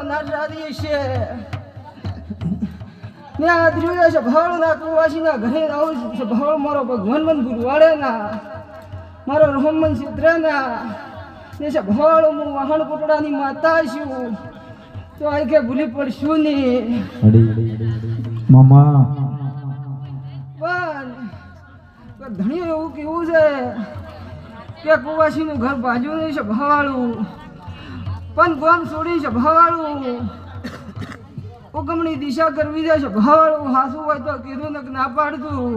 નારાજી છે ને આ દ્રિયો છે ભાળ ના કુવાસીના ઘરે આવું છે ભાળ મારો ભગવાન મન ગુરુવાળે ના મારો રોમન સિદ્ર ના ને છે ભાળ હું વાહન કોટડાની માતા છું તો આ કે ભૂલી પડશું ને મામા પણ ધણી એવું કેવું છે કે કુવાસીનું ઘર બાજુ નહીં છે ભાવાળું પણ ગોમ છોડી છે ભાવાળું ઉગમણી દિશા કરવી દે છે ભાવાળું હાસું હોય તો કીધું ને ના પાડતું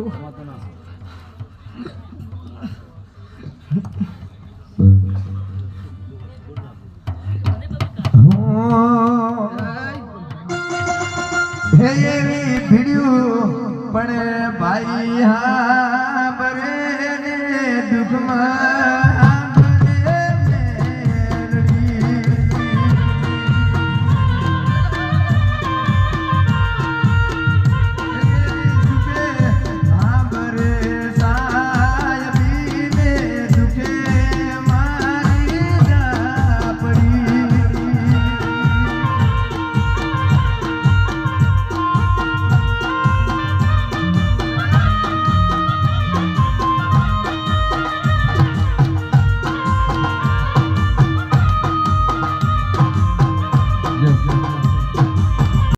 એવી ભીડ્યું પણ ભાઈ હા